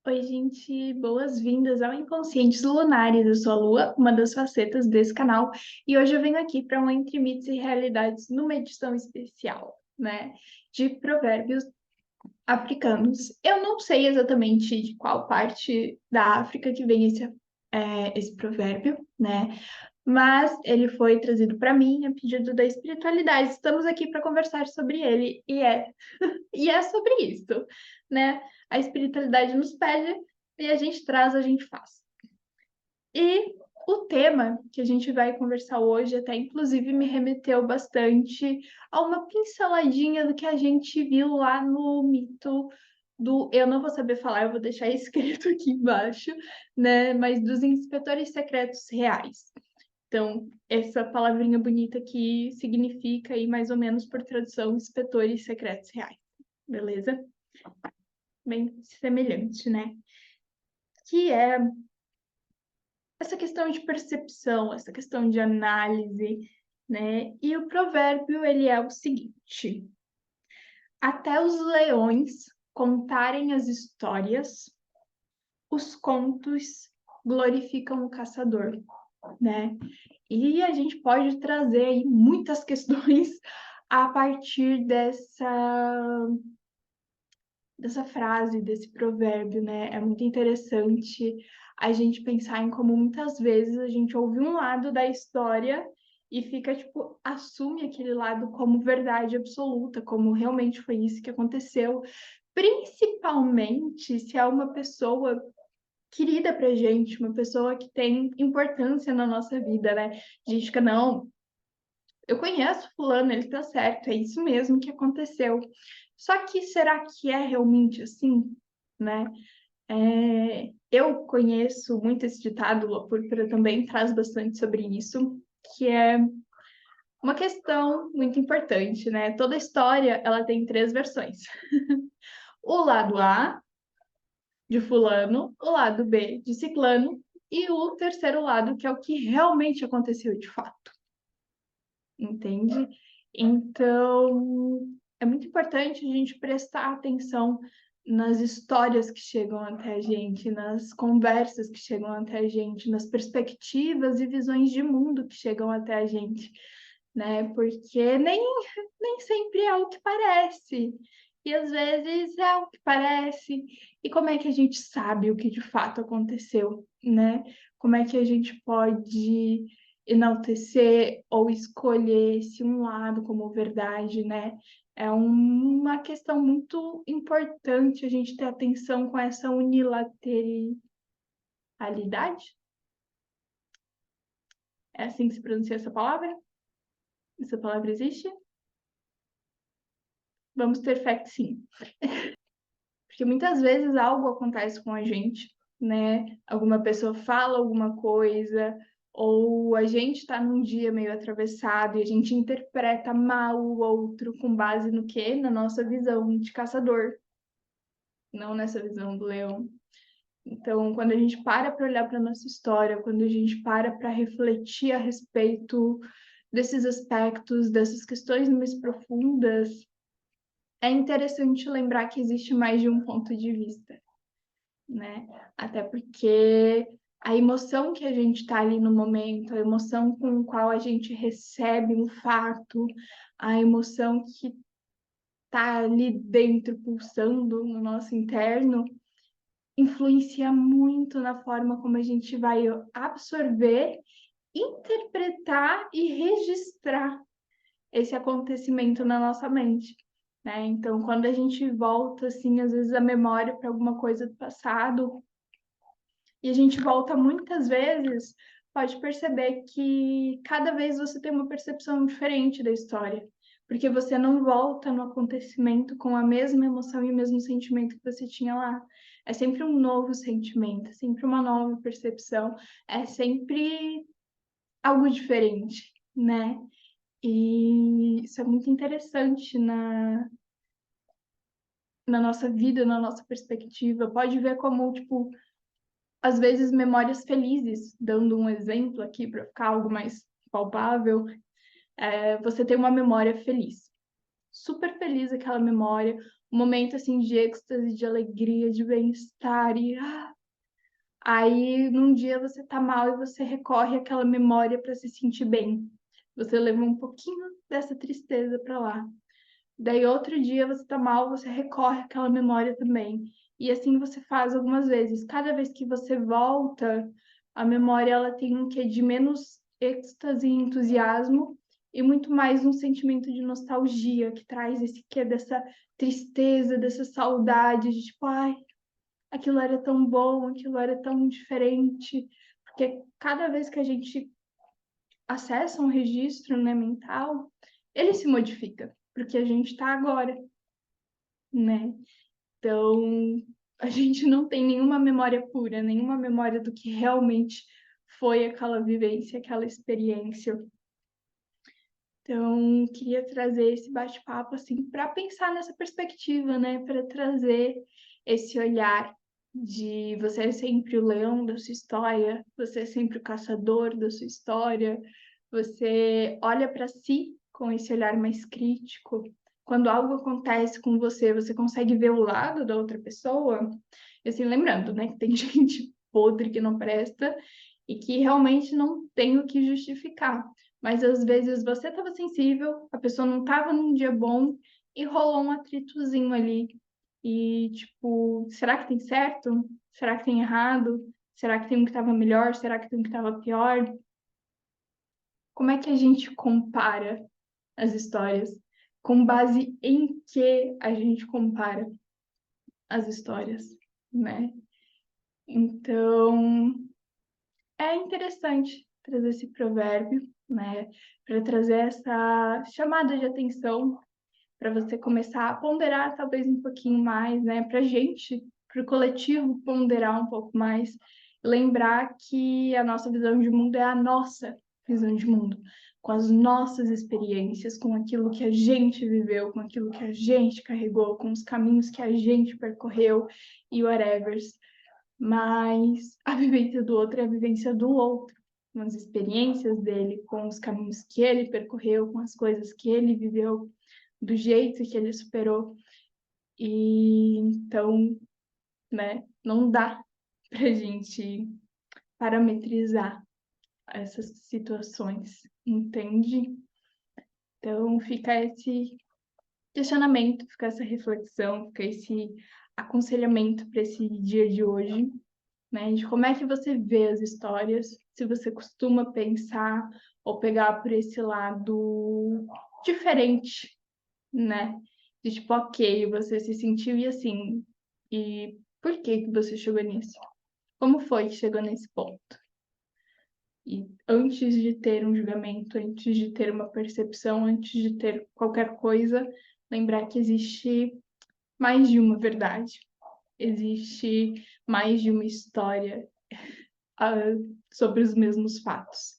Oi, gente, boas-vindas ao Inconscientes Lunares. Eu sou a Lua, uma das facetas desse canal, e hoje eu venho aqui para um Entre Mitos e Realidades numa edição especial, né, de provérbios africanos. Eu não sei exatamente de qual parte da África que vem esse provérbio, né, mas ele foi trazido para mim a pedido da espiritualidade. Estamos aqui para conversar sobre ele, e é sobre isso, né? A espiritualidade nos pede e a gente traz, a gente faz. E o tema que a gente vai conversar hoje, até inclusive me remeteu bastante a uma pinceladinha do que a gente viu lá no mito do, eu não vou saber falar, eu vou deixar escrito aqui embaixo, né? Mas dos inspetores secretos reais. Então, essa palavrinha bonita aqui significa aí mais ou menos por tradução inspetores secretos reais. Beleza? Bem semelhante, né? Que é essa questão de percepção, essa questão de análise, né? E o provérbio, ele é o seguinte: até os leões contarem as histórias, os contos glorificam o caçador, né? E a gente pode trazer aí muitas questões a partir dessa frase, desse provérbio, né? É muito interessante a gente pensar em como muitas vezes a gente ouve um lado da história e fica, tipo, assume aquele lado como verdade absoluta, como realmente foi isso que aconteceu, principalmente se é uma pessoa querida pra gente, uma pessoa que tem importância na nossa vida, né? A gente fica, não, eu conheço fulano, ele tá certo, é isso mesmo que aconteceu. Só que será que é realmente assim, né? Eu conheço muito esse ditado, a Púrpura também traz bastante sobre isso, que é uma questão muito importante, né? Toda história, ela tem três versões. O lado A, de fulano, o lado B, de ciclano, e o terceiro lado, que é o que realmente aconteceu de fato, entende? Então, é muito importante a gente prestar atenção nas histórias que chegam até a gente, nas conversas que chegam até a gente, nas perspectivas e visões de mundo que chegam até a gente, né? Porque nem sempre é o que parece. E às vezes é o que parece. E como é que a gente sabe o que de fato aconteceu, né? Como é que a gente pode enaltecer ou escolher esse um lado como verdade, né? É uma questão muito importante a gente ter atenção com essa unilateralidade. É assim que se pronuncia essa palavra? Essa palavra existe? Vamos ter fé que sim. Porque muitas vezes algo acontece com a gente, né? Alguma pessoa fala alguma coisa, ou a gente está num dia meio atravessado e a gente interpreta mal o outro com base no quê? Na nossa visão de caçador, não nessa visão do leão. Então, quando a gente para olhar para nossa história, quando a gente para refletir a respeito desses aspectos, dessas questões mais profundas, é interessante lembrar que existe mais de um ponto de vista, né? Até porque a emoção que a gente está ali no momento, a emoção com a qual a gente recebe um fato, a emoção que está ali dentro, pulsando no nosso interno, influencia muito na forma como a gente vai absorver, interpretar e registrar esse acontecimento na nossa mente, né? Então, quando a gente volta, assim, às vezes a memória para alguma coisa do passado, e a gente volta muitas vezes, pode perceber que cada vez você tem uma percepção diferente da história, porque você não volta no acontecimento com a mesma emoção e o mesmo sentimento que você tinha lá. É sempre um novo sentimento, é sempre uma nova percepção, é sempre algo diferente, né? E isso é muito interessante na nossa vida, na nossa perspectiva. Pode ver como, tipo, às vezes memórias felizes, dando um exemplo aqui para ficar algo mais palpável, você tem uma memória feliz, super feliz aquela memória, um momento assim de êxtase, de alegria, de bem-estar e aí num dia você tá mal e você recorre àquela memória para se sentir bem. Você leva um pouquinho dessa tristeza para lá. Daí outro dia você tá mal, você recorre àquela memória também. E assim você faz algumas vezes. Cada vez que você volta, a memória ela tem um quê de menos êxtase e entusiasmo e muito mais um sentimento de nostalgia que traz esse quê dessa tristeza, dessa saudade de tipo, ai, aquilo era tão bom, aquilo era tão diferente. Porque cada vez que a gente acessa um registro, né, mental, ele se modifica, porque a gente está agora, né? Então, a gente não tem nenhuma memória pura, nenhuma memória do que realmente foi aquela vivência, aquela experiência. Então, queria trazer esse bate-papo assim para pensar nessa perspectiva, né? Para trazer esse olhar de você é sempre o leão da sua história, você é sempre o caçador da sua história, você olha para si com esse olhar mais crítico. Quando algo acontece com você, você consegue ver o lado da outra pessoa. E assim, lembrando, né, que tem gente podre que não presta e que realmente não tem o que justificar. Mas às vezes você estava sensível, a pessoa não estava num dia bom e rolou um atritozinho ali. E tipo, será que tem certo? Será que tem errado? Será que tem um que estava melhor? Será que tem um que estava pior? Como é que a gente compara as histórias? Com base em que a gente compara as histórias, né? Então, é interessante trazer esse provérbio, né? Para trazer essa chamada de atenção, para você começar a ponderar talvez um pouquinho mais, né? Para a gente, para o coletivo, ponderar um pouco mais, lembrar que a nossa visão de mundo é a nossa visão de mundo, com as nossas experiências, com aquilo que a gente viveu, com aquilo que a gente carregou, com os caminhos que a gente percorreu e whatever. Mas a vivência do outro é a vivência do outro, com as experiências dele, com os caminhos que ele percorreu, com as coisas que ele viveu, do jeito que ele superou. E então, né, não dá pra gente parametrizar essas situações, entende? Então fica esse questionamento, fica essa reflexão, fica esse aconselhamento para esse dia de hoje, né? De como é que você vê as histórias, se você costuma pensar ou pegar por esse lado diferente, né? De tipo, ok, você se sentiu e assim, e por que que você chegou nisso? Como foi que chegou nesse ponto? E antes de ter um julgamento, antes de ter uma percepção, antes de ter qualquer coisa, lembrar que existe mais de uma verdade, existe mais de uma história sobre os mesmos fatos,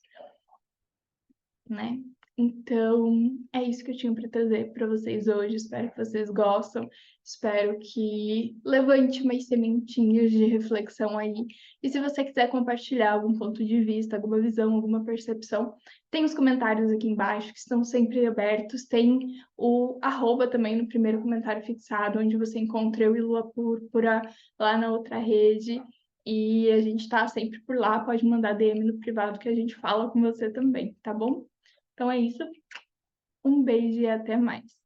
né? Então, é isso que eu tinha para trazer para vocês hoje. Espero que vocês gostem. Espero que levante umas sementinhas de reflexão aí. E se você quiser compartilhar algum ponto de vista, alguma visão, alguma percepção, tem os comentários aqui embaixo que estão sempre abertos. Tem o @ também no primeiro comentário fixado, onde você encontra eu e Lua Púrpura lá na outra rede. E a gente tá sempre por lá, pode mandar DM no privado que a gente fala com você também, tá bom? Então é isso. Um beijo e até mais.